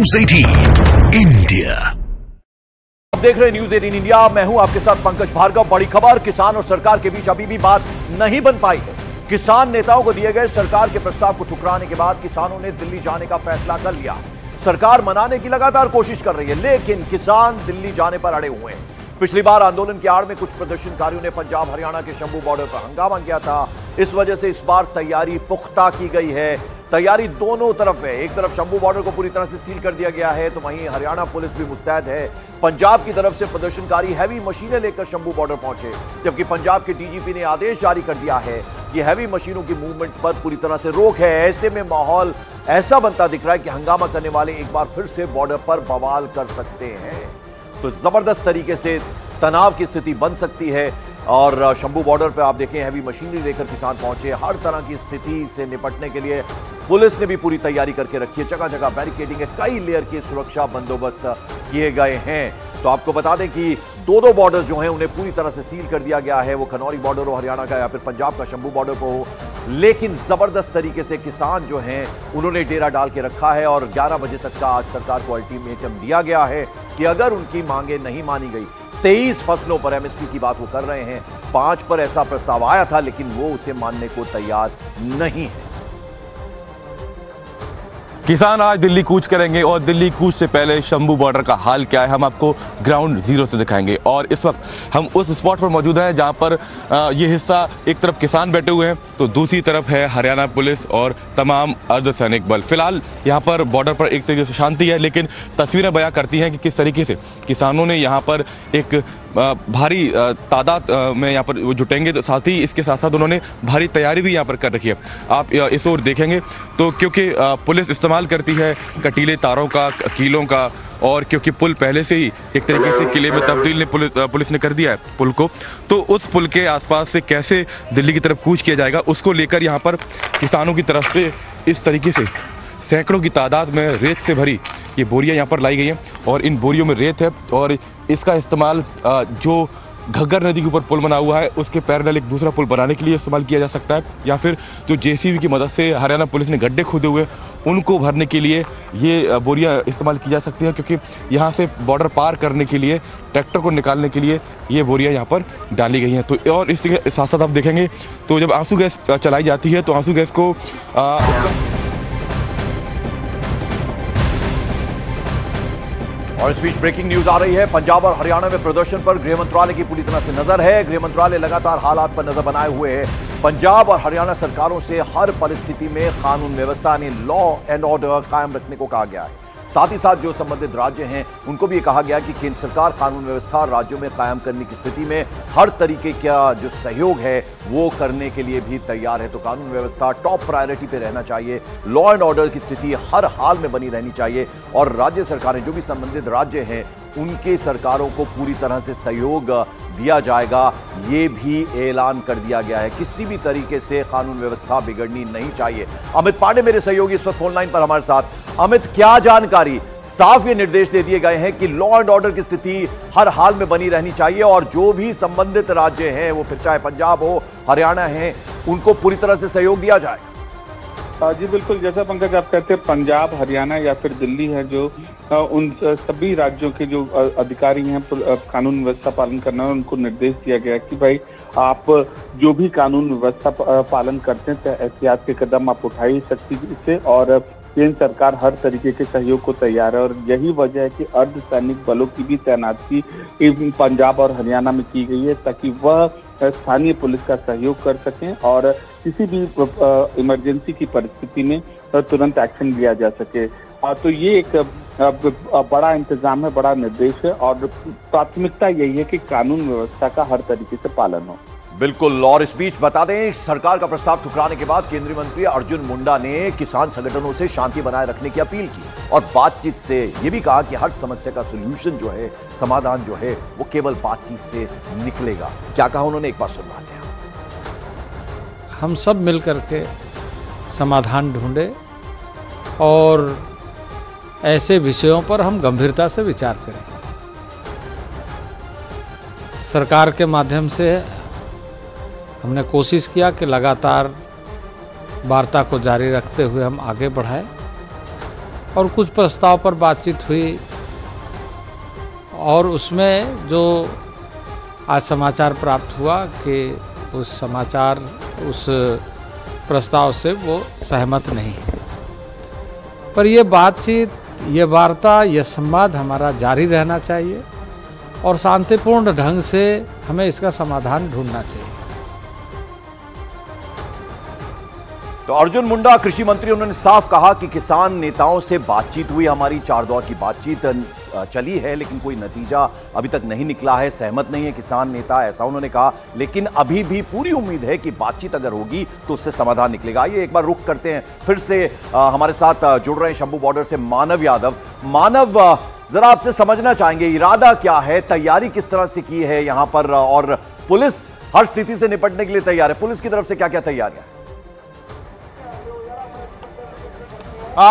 News 18 India. आप देख रहे हैं न्यूज 18 इंडिया। मैं हूं आपके साथ पंकज भार्गव। बड़ी खबर, किसान और सरकार के बीच अभी भी बात नहीं बन पाई है। किसान नेताओं को दिए गए सरकार के प्रस्ताव को ठुकराने के बाद किसानों ने दिल्ली जाने का फैसला कर लिया। सरकार मनाने की लगातार कोशिश कर रही है, लेकिन किसान दिल्ली जाने पर अड़े हुए हैं। पिछली बार आंदोलन की आड़ में कुछ प्रदर्शनकारियों ने पंजाब हरियाणा के शंभू बॉर्डर पर हंगामा किया था। इस वजह से इस बार तैयारी पुख्ता की गई है। तैयारी दोनों तरफ है। एक तरफ शंभू बॉर्डर को पूरी तरह से सील कर दिया गया है, तो वहीं हरियाणा पुलिस भी मुस्तैद है। पंजाब की तरफ से प्रदर्शनकारी हैवी मशीनें लेकर शंभू बॉर्डर पहुंचे, जबकि पंजाब के डीजीपी ने आदेश जारी कर दिया है कि हैवी मशीनों की मूवमेंट पर पूरी तरह से रोक है। ऐसे में माहौल ऐसा बनता दिख रहा है कि हंगामा करने वाले एक बार फिर से बॉर्डर पर बवाल कर सकते हैं। तो जबरदस्त तरीके से तनाव की स्थिति बन सकती है। और शंभू बॉर्डर पर आप देखें, हैवी मशीनरी लेकर किसान पहुंचे। हर तरह की स्थिति से निपटने के लिए पुलिस ने भी पूरी तैयारी करके रखी है। जगह जगह बैरिकेडिंग है, कई लेयर के सुरक्षा बंदोबस्त किए गए हैं। तो आपको बता दें कि दो बॉर्डर जो हैं उन्हें पूरी तरह से सील कर दिया गया है। वो खनौरी बॉर्डर हो हरियाणा का या फिर पंजाब का शंभू बॉर्डर को हो, लेकिन जबरदस्त तरीके से किसान जो हैं उन्होंने डेरा डाल के रखा है। और 11 बजे तक का आज सरकार को अल्टीमेटम दिया गया है कि अगर उनकी मांगे नहीं मानी गई, 23 फसलों पर एमएसपी की बात वो कर रहे हैं। 5 पर ऐसा प्रस्ताव आया था, लेकिन वो उसे मानने को तैयार नहीं है। किसान आज दिल्ली कूच करेंगे और दिल्ली कूच से पहले शंभू बॉर्डर का हाल क्या है हम आपको ग्राउंड जीरो से दिखाएंगे। और इस वक्त हम उस स्पॉट पर मौजूद हैं जहां पर ये हिस्सा एक तरफ किसान बैठे हुए हैं तो दूसरी तरफ है हरियाणा पुलिस और तमाम अर्धसैनिक बल। फिलहाल यहां पर बॉर्डर पर एक तरीके से शांति है, लेकिन तस्वीरें बयां करती हैं कि किस तरीके से किसानों ने यहाँ पर एक भारी तादाद में यहाँ पर वो जुटेंगे। तो साथ ही इसके साथ साथ उन्होंने भारी तैयारी भी यहाँ पर कर रखी है। आप इस ओर देखेंगे तो क्योंकि पुलिस इस्तेमाल करती है कटीले तारों का, कीलों का, और क्योंकि पुल पहले से ही एक तरीके से किले में तब्दील पुलिस ने कर दिया है पुल को, तो उस पुल के आसपास से कैसे दिल्ली की तरफ कूच किया जाएगा उसको लेकर यहाँ पर किसानों की तरफ से इस तरीके से सैकड़ों की तादाद में रेत से भरी ये बोरियां यहाँ पर लाई गई हैं। और इन बोरियों में रेत है और इसका इस्तेमाल जो घग्गर नदी के ऊपर पुल बना हुआ है उसके पैरेलल एक दूसरा पुल बनाने के लिए इस्तेमाल किया जा सकता है, या फिर जो जेसीबी की मदद से हरियाणा पुलिस ने गड्ढे खोदे हुए उनको भरने के लिए ये बोरियां इस्तेमाल की जा सकती हैं। क्योंकि यहाँ से बॉर्डर पार करने के लिए ट्रैक्टर को निकालने के लिए ये बोरियां यहाँ पर डाली गई हैं। तो और इसके साथ साथ आप देखेंगे तो जब आंसू गैस चलाई जाती है तो आंसू गैस को और इस बीच ब्रेकिंग न्यूज आ रही है। पंजाब और हरियाणा में प्रदर्शन पर गृह मंत्रालय की पूरी तरह से नजर है। गृह मंत्रालय लगातार हालात पर नजर बनाए हुए है। पंजाब और हरियाणा सरकारों से हर परिस्थिति में कानून व्यवस्था यानी लॉ एंड ऑर्डर कायम रखने को कहा गया है। साथ ही साथ जो संबंधित राज्य हैं उनको भी कहा गया कि केंद्र सरकार कानून व्यवस्था राज्यों में कायम करने की स्थिति में हर तरीके का जो सहयोग है वो करने के लिए भी तैयार है। तो कानून व्यवस्था टॉप प्रायोरिटी पे रहना चाहिए। लॉ एंड ऑर्डर की स्थिति हर हाल में बनी रहनी चाहिए। और राज्य सरकारें जो भी संबंधित राज्य हैं उनके सरकारों को पूरी तरह से सहयोग दिया जाएगा, ये भी ऐलान कर दिया गया है। किसी भी तरीके से कानून व्यवस्था बिगड़नी नहीं चाहिए। अमित पांडे मेरे सहयोगी इस वक्त फोन लाइन पर हमारे साथ। अमित, क्या जानकारी? साफ ये निर्देश दे दिए गए हैं कि लॉ एंड ऑर्डर की स्थिति हर हाल में बनी रहनी चाहिए और जो भी संबंधित राज्य हैं वो फिर चाहे पंजाब हो हरियाणा है उनको पूरी तरह से सहयोग दिया जाए। जी बिल्कुल, जैसा पंकज आप कहते हैं पंजाब, हरियाणा या फिर दिल्ली है जो उन सभी राज्यों के जो अधिकारी हैं कानून व्यवस्था पालन करना है, उनको निर्देश दिया गया कि भाई आप जो भी कानून व्यवस्था पालन करते हैं एहतियात के कदम आप उठाइए सख्ती से। और केंद्र सरकार हर तरीके के सहयोग को तैयार है और यही वजह है कि अर्धसैनिक बलों की भी तैनाती पंजाब और हरियाणा में की गई है ताकि वह स्थानीय पुलिस का सहयोग कर सकें और किसी भी इमरजेंसी की परिस्थिति में तुरंत एक्शन लिया जा सके। तो ये एक बड़ा इंतजाम है, बड़ा निर्देश है और प्राथमिकता यही है कि कानून व्यवस्था का हर तरीके से पालन हो। बिल्कुल। और इस बीच बता दें, सरकार का प्रस्ताव ठुकराने के बाद केंद्रीय मंत्री अर्जुन मुंडा ने किसान संगठनों से शांति बनाए रखने की अपील की और बातचीत से यह भी कहा कि हर समस्या का सॉल्यूशन जो है, समाधान जो है वो केवल बातचीत से निकलेगा। क्या कहा उन्होंने, एक बार सुनवाते हैं। हम सब मिलकर के समाधान ढूंढे और ऐसे विषयों पर हम गंभीरता से विचार करें। सरकार के माध्यम से हमने कोशिश किया कि लगातार वार्ता को जारी रखते हुए हम आगे बढ़ाएं और कुछ प्रस्ताव पर बातचीत हुई और उसमें जो आज समाचार प्राप्त हुआ कि उस प्रस्ताव से वो सहमत नहीं है। पर ये बातचीत, ये वार्ता, ये संवाद हमारा जारी रहना चाहिए और शांतिपूर्ण ढंग से हमें इसका समाधान ढूंढना चाहिए। तो अर्जुन मुंडा कृषि मंत्री, उन्होंने साफ कहा कि किसान नेताओं से बातचीत हुई, हमारी 4 दौर की बातचीत चली है, लेकिन कोई नतीजा अभी तक नहीं निकला है, सहमत नहीं है किसान नेता, ऐसा उन्होंने कहा। लेकिन अभी भी पूरी उम्मीद है कि बातचीत अगर होगी तो उससे समाधान निकलेगा। आइए एक बार रुख करते हैं, फिर से हमारे साथ जुड़ रहे हैं शंभू बॉर्डर से मानव यादव। मानव, जरा आपसे समझना चाहेंगे इरादा क्या है, तैयारी किस तरह से की है यहां पर, और पुलिस हर स्थिति से निपटने के लिए तैयार है, पुलिस की तरफ से क्या क्या तैयारियां?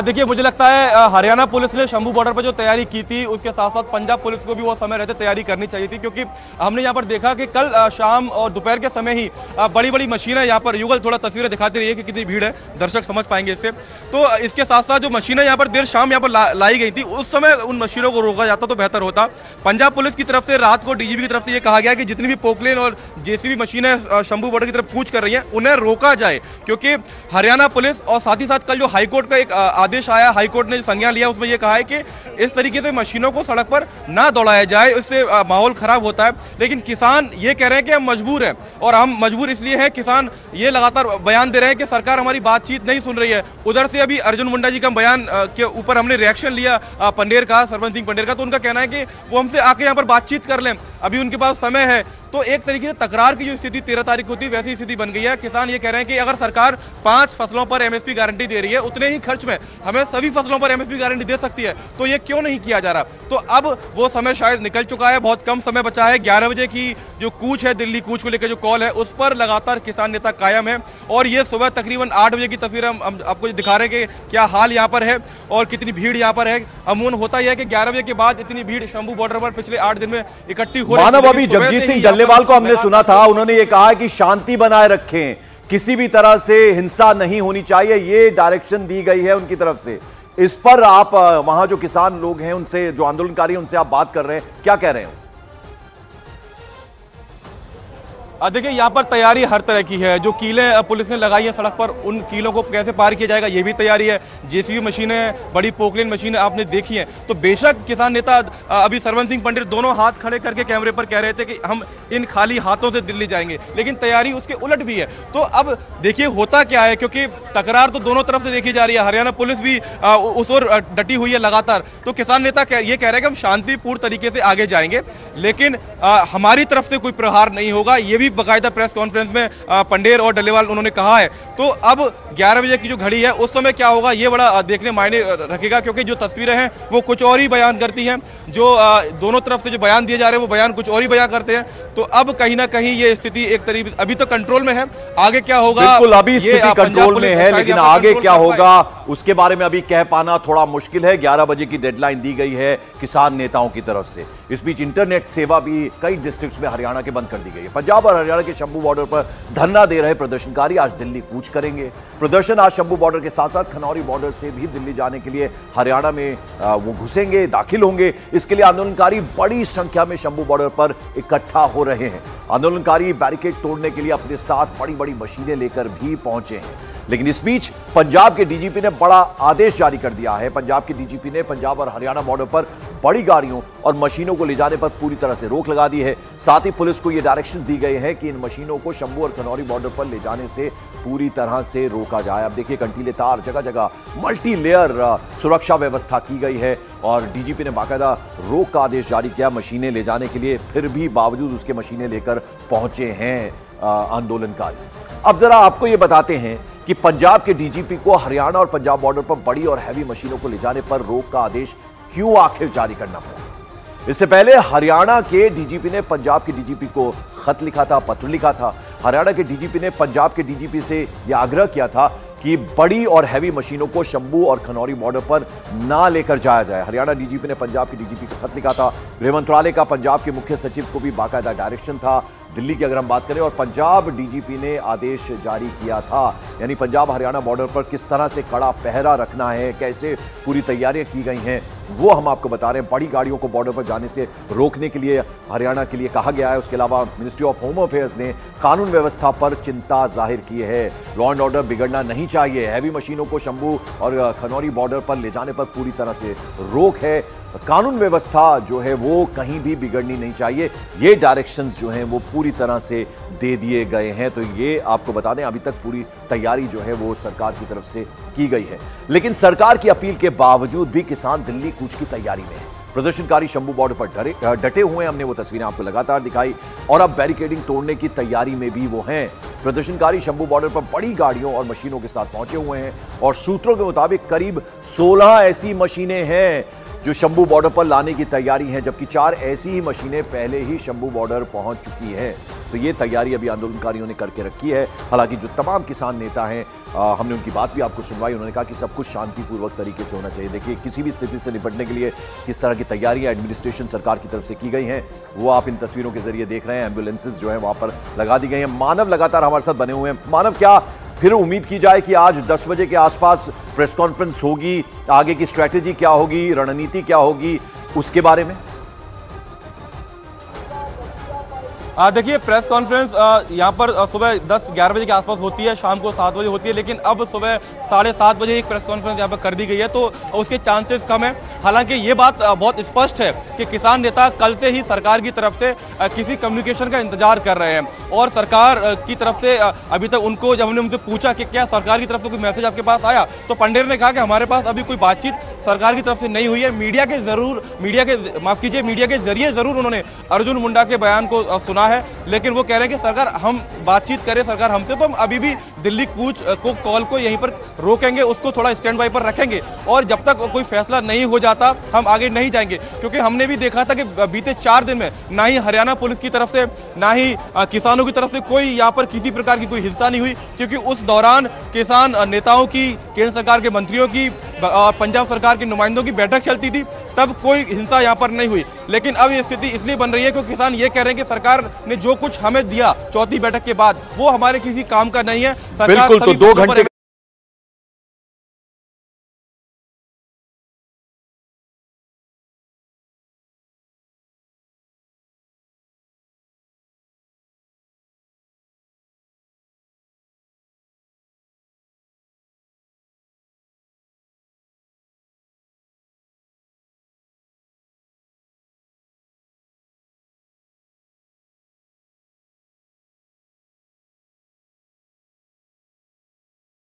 देखिए, मुझे लगता है हरियाणा पुलिस ने शंभू बॉर्डर पर जो तैयारी की थी उसके साथ साथ पंजाब पुलिस को भी वो समय रहते तैयारी करनी चाहिए थी, क्योंकि हमने यहाँ पर देखा कि कल शाम और दोपहर के समय ही बड़ी बड़ी मशीनें यहाँ पर, युगल थोड़ा तस्वीरें दिखाती रही है कि कितनी भीड़ है, दर्शक समझ पाएंगे इससे। तो इसके साथ साथ जो मशीनें यहाँ पर देर शाम यहाँ पर लाई गई थी, उस समय उन मशीनों को रोका जाता तो बेहतर होता। पंजाब पुलिस की तरफ से रात को डीजीपी की तरफ से ये कहा गया कि जितनी भी पोकलेन और जेसीबी मशीनें शंभू बॉर्डर की तरफ कूच कर रही हैं उन्हें रोका जाए, क्योंकि हरियाणा पुलिस और साथ ही साथ कल जो हाईकोर्ट का एक आदेश आया, हाईकोर्ट ने संज्ञान लिया, उसमें यह कहा है कि इस तरीके से मशीनों को सड़क पर ना दौड़ाया जाए, इससे माहौल खराब होता है। लेकिन किसान ये कह रहे हैं कि हम मजबूर हैं, और हम मजबूर इसलिए हैं, किसान ये लगातार बयान दे रहे हैं कि सरकार हमारी बातचीत नहीं सुन रही है। उधर से अभी अर्जुन मुंडा जी का बयान के ऊपर हमने रिएक्शन लिया पंडेर का, सरवंत सिंह पंडेर का, तो उनका कहना है कि वो हमसे आके यहाँ पर बातचीत कर लें, अभी उनके पास समय है। तो एक तरीके से तकरार की जो स्थिति 13 तारीख को थी वैसी स्थिति बन गई है। किसान ये कह रहे हैं कि अगर सरकार 5 फसलों पर एमएसपी गारंटी दे रही है, उतने ही खर्च में हमें सभी फसलों पर एमएसपी गारंटी दे सकती है, तो ये क्यों नहीं किया जा रहा। तो अब वो समय शायद निकल चुका है, बहुत कम समय बचा है। 11 बजे की जो कूच है, दिल्ली कूच को लेकर जो कॉल है, उस पर लगातार किसान नेता कायम है। और ये सुबह तकरीबन 8 बजे की तस्वीर हम आपको दिखा रहे हैं कि क्या हाल यहाँ पर है और कितनी भीड़ यहाँ पर है। अमूमन होता यह है कि 11 बजे के बाद इतनी भीड़ शंभू बॉर्डर पर पिछले 8 दिन में इकट्ठी हो रही है। मानव, अभी जगजीत सिंह डल्लेवाल को हमने सुना था, उन्होंने ये कहा कि शांति बनाए रखें, किसी भी तरह से हिंसा नहीं होनी चाहिए, ये डायरेक्शन दी गई है उनकी तरफ से। इस पर आप वहां जो किसान लोग हैं उनसे, जो आंदोलनकारी हैं, उनसे आप बात कर रहे हैं, क्या कह रहे हैं? देखिए, यहाँ पर तैयारी हर तरह की है। जो कीलें पुलिस ने लगाई है सड़क पर, उन कीलों को कैसे पार किया जाएगा ये भी तैयारी है। जेसीबी मशीनें, बड़ी पोकलेन मशीनें आपने देखी हैं। तो बेशक किसान नेता अभी सरवंत सिंह पंडित दोनों हाथ खड़े करके कैमरे पर कह रहे थे कि हम इन खाली हाथों से दिल्ली जाएंगे, लेकिन तैयारी उसके उलट भी है। तो अब देखिए होता क्या है, क्योंकि तकरार तो दोनों तरफ से देखी जा रही है, हरियाणा पुलिस भी उस ओर डटी हुई है लगातार। तो किसान नेता ये कह रहे हैं कि हम शांतिपूर्ण तरीके से आगे जाएंगे, लेकिन हमारी तरफ से कोई प्रहार नहीं होगा, ये भी बाकायदा प्रेस कॉन्फ्रेंस में पंडेर और डल्लेवाल उन्होंने कहा है। तो अब 11 बजे की जो घड़ी है उस समय क्या होगा ये बड़ा देखने मायने रखेगा, क्योंकि जो तस्वीरें हैं वो कुछ और ही बयान करती हैं, जो दोनों तरफ से जो बयान दिए जा रहे हैं वो बयान कुछ और ही बयान करते हैं। तो अब कहीं ना कहीं ये स्थिति एक तरीके अभी तो कंट्रोल में है, आगे क्या होगा? बिल्कुल, अभी स्थिति कंट्रोल में है, लेकिन आगे क्या होगा उसके बारे में अभी कह पाना थोड़ा मुश्किल है। 11 बजे की डेडलाइन दी गई है किसान नेताओं की तरफ से। इस बीच इंटरनेट सेवा भी कई डिस्ट्रिक्ट्स में हरियाणा के बंद कर दी गई है। पंजाब और हरियाणा के शंभू बॉर्डर पर धरना दे रहे प्रदर्शनकारी आज दिल्ली कूच करेंगे। प्रदर्शन आज शंभू बॉर्डर के साथ साथ खनौरी बॉर्डर से भी दिल्ली जाने के लिए हरियाणा में वो घुसेंगे, दाखिल होंगे। इसके लिए आंदोलनकारी बड़ी संख्या में शंभू बॉर्डर पर इकट्ठा हो रहे हैं। आंदोलनकारी बैरिकेड तोड़ने के लिए अपने साथ बड़ी बड़ी मशीनें लेकर भी पहुंचे हैं। लेकिन इस बीच पंजाब के डीजीपी ने बड़ा आदेश जारी कर दिया है। पंजाब के डीजीपी ने पंजाब और हरियाणा बॉर्डर पर बड़ी गाड़ियों और मशीनों को ले जाने पर पूरी तरह से रोक लगा दी है। साथ ही पुलिस को यह डायरेक्शंस दी गए हैं कि इन मशीनों को शंभू और खनौरी बॉर्डर पर ले जाने से पूरी तरह से रोका जाए। अब देखिए, कंटीले तार, जगह जगह मल्टी लेयर सुरक्षा व्यवस्था की गई है और डीजीपी ने बाकायदा रोक का आदेश जारी किया मशीनें ले जाने के लिए। फिर भी बावजूद उसके मशीनें लेकर पहुंचे हैं आंदोलनकारी। अब जरा आपको यह बताते हैं कि पंजाब के डीजीपी को हरियाणा और पंजाब बॉर्डर पर बड़ी और हैवी मशीनों को ले जाने पर रोक का आदेश क्यों आखिर जारी करना पड़ा। इससे पहले हरियाणा के डीजीपी ने पंजाब के डीजीपी को खत लिखा था, पत्र लिखा था। हरियाणा के डीजीपी ने पंजाब के डीजीपी से यह आग्रह किया था कि बड़ी और हैवी मशीनों को शंभू और खनौरी बॉर्डर पर ना लेकर जाया जाए। हरियाणा डीजीपी ने पंजाब के डीजीपी को खत लिखा था। गृह मंत्रालय का पंजाब के मुख्य सचिव को भी बाकायदा डायरेक्शन था। दिल्ली की अगर हम बात करें, और पंजाब डीजीपी ने आदेश जारी किया था, यानी पंजाब हरियाणा बॉर्डर पर किस तरह से कड़ा पहरा रखना है, कैसे पूरी तैयारियां की गई हैं, वो हम आपको बता रहे हैं। बड़ी गाड़ियों को बॉर्डर पर जाने से रोकने के लिए हरियाणा के लिए कहा गया है। उसके अलावा मिनिस्ट्री ऑफ होम अफेयर्स ने कानून व्यवस्था पर चिंता जाहिर की है। लॉ एंड ऑर्डर बिगड़ना नहीं चाहिए। हैवी मशीनों को शंभू और खनौरी बॉर्डर पर ले जाने पर पूरी तरह से रोक है। कानून व्यवस्था जो है वो कहीं भी बिगड़नी नहीं चाहिए। ये डायरेक्शंस जो हैं वो पूरी तरह से दे दिए गए हैं। तो ये आपको बता दें, अभी तक पूरी तैयारी जो है वो सरकार की तरफ से की गई है। लेकिन सरकार की अपील के बावजूद भी किसान दिल्ली कूच की तैयारी में है। प्रदर्शनकारी शंभू बॉर्डर पर डटे हुए हैं। हमने वो तस्वीरें आपको लगातार दिखाई, और अब बैरिकेडिंग तोड़ने की तैयारी में भी वो हैं। प्रदर्शनकारी शंभू बॉर्डर पर बड़ी गाड़ियों और मशीनों के साथ पहुंचे हुए हैं, और सूत्रों के मुताबिक करीब 16 ऐसी मशीनें हैं जो शंभू बॉर्डर पर लाने की तैयारी है, जबकि 4 ऐसी ही मशीनें पहले ही शंभू बॉर्डर पहुंच चुकी हैं। तो ये तैयारी अभी आंदोलनकारियों ने करके रखी है। हालांकि जो तमाम किसान नेता हैं, हमने उनकी बात भी आपको सुनवाई। उन्होंने कहा कि सब कुछ शांतिपूर्वक तरीके से होना चाहिए। देखिए, किसी भी स्थिति से निपटने के लिए किस तरह की तैयारियां एडमिनिस्ट्रेशन सरकार की तरफ से की गई हैं, वो आप इन तस्वीरों के जरिए देख रहे हैं। एम्बुलेंसेज जो है वहां पर लगा दी गई हैं। मानव लगातार हमारे साथ बने हुए हैं। मानव, क्या फिर उम्मीद की जाए कि आज 10 बजे के आसपास प्रेस कॉन्फ्रेंस होगी? आगे की स्ट्रैटेजी क्या होगी, रणनीति क्या होगी, उसके बारे में? देखिए, प्रेस कॉन्फ्रेंस यहाँ पर सुबह 10-11 बजे के आसपास होती है, शाम को 7 बजे होती है, लेकिन अब सुबह 7:30 बजे एक प्रेस कॉन्फ्रेंस यहाँ पर कर दी गई है, तो उसके चांसेस कम है। हालांकि ये बात बहुत स्पष्ट है कि किसान नेता कल से ही सरकार की तरफ से किसी कम्युनिकेशन का इंतजार कर रहे हैं, और सरकार की तरफ से अभी तक उनको, जब हमने उनसे पूछा कि क्या सरकार की तरफ से कोई मैसेज आपके पास आया, तो पंडेर ने कहा कि हमारे पास अभी कोई बातचीत सरकार की तरफ से नहीं हुई है। मीडिया के जरिए जरूर उन्होंने अर्जुन मुंडा के बयान को सुना है, लेकिन वो कह रहे हैं कि सरकार हम बातचीत करें सरकार हमसे, तो हम अभी भी दिल्ली कूच को कॉल को यहीं पर रोकेंगे, उसको थोड़ा स्टैंड बाय पर रखेंगे, और जब तक कोई फैसला नहीं हो जाता हम आगे नहीं जाएंगे। क्योंकि हमने भी देखा था कि बीते 4 दिन में ना ही हरियाणा पुलिस की तरफ से, ना ही किसानों की तरफ से कोई यहाँ पर किसी प्रकार की कोई हिंसा नहीं हुई, क्योंकि उस दौरान किसान नेताओं की, केंद्र सरकार के मंत्रियों की, पंजाब सरकार के नुमाइंदों की बैठक चलती थी, तब कोई हिंसा यहाँ पर नहीं हुई। लेकिन अब ये स्थिति इसलिए बन रही है क्योंकि किसान ये कह रहे हैं कि सरकार ने जो कुछ हमें दिया चौथी बैठक के बाद, वो हमारे किसी काम का नहीं है। सरकार बिल्कुल, तो 2 घंटे